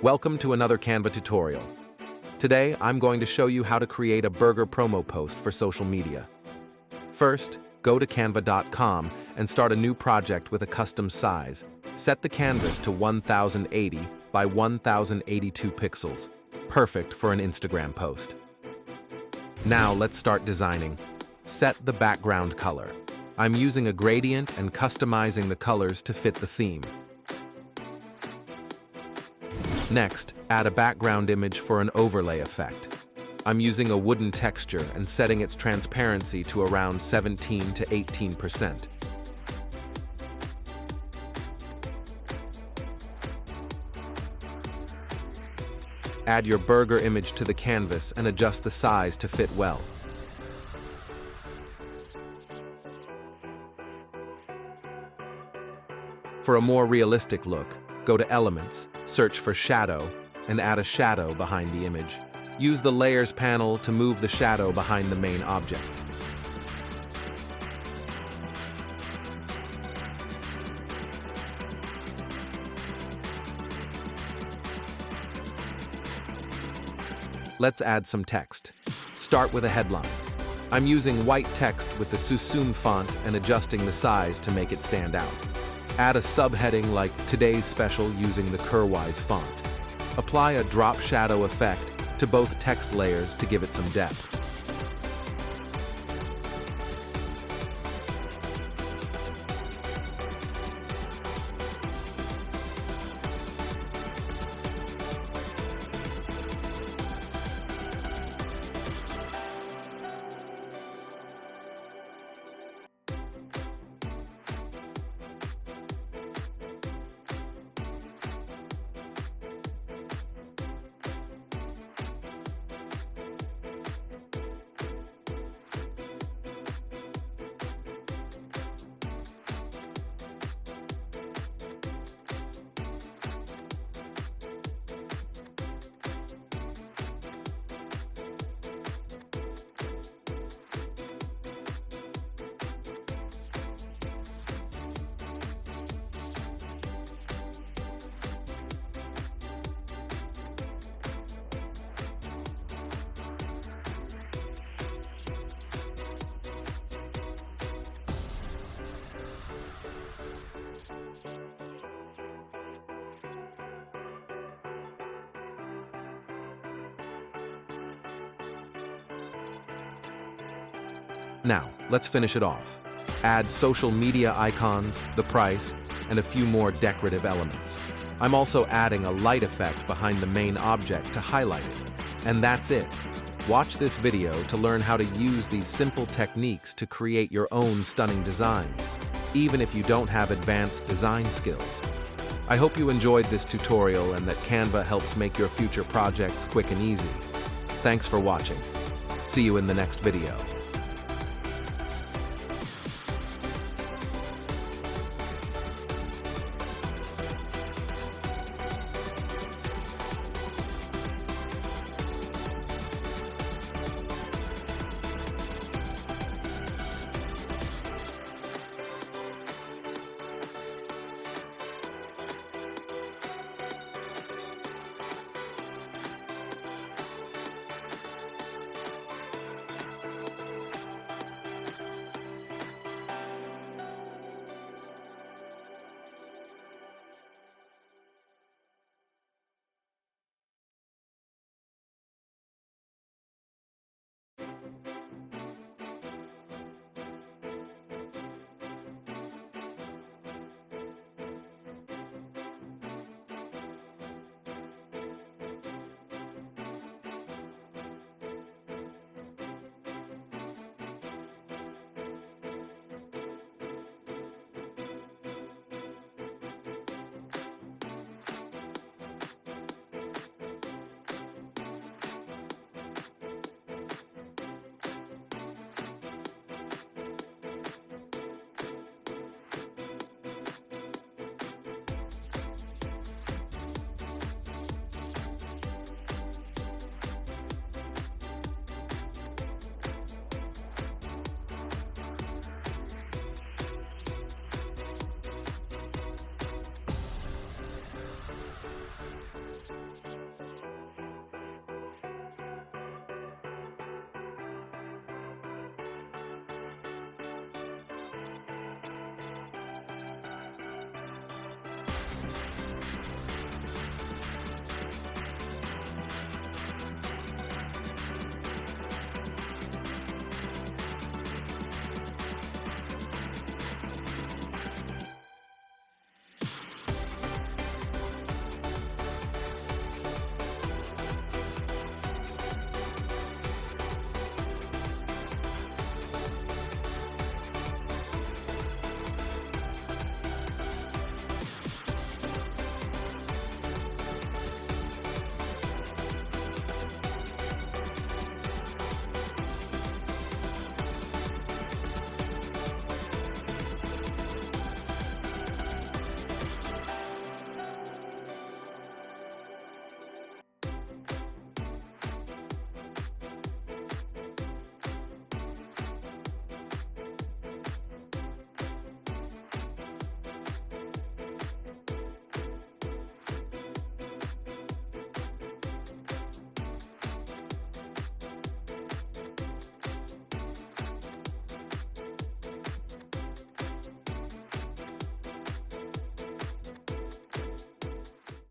Welcome to another Canva tutorial. Today, I'm going to show you how to create a burger promo post for social media. First, go to canva.com and start a new project with a custom size. Set the canvas to 1080 by 1082 pixels, perfect for an Instagram post. Now let's start designing. Set the background color. I'm using a gradient and customizing the colors to fit the theme. Next, add a background image for an overlay effect. I'm using a wooden texture and setting its transparency to around 17 to 18%. Add your burger image to the canvas and adjust the size to fit well. For a more realistic look, go to Elements, search for Shadow, and add a shadow behind the image. Use the Layers panel to move the shadow behind the main object. Let's add some text. Start with a headline. I'm using white text with the Susun font and adjusting the size to make it stand out. Add a subheading like Today's Special using the Curwise font. Apply a drop shadow effect to both text layers to give it some depth. Now, let's finish it off. Add social media icons, the price, and a few more decorative elements. I'm also adding a light effect behind the main object to highlight it. And that's it. Watch this video to learn how to use these simple techniques to create your own stunning designs, even if you don't have advanced design skills. I hope you enjoyed this tutorial and that Canva helps make your future projects quick and easy. Thanks for watching. See you in the next video.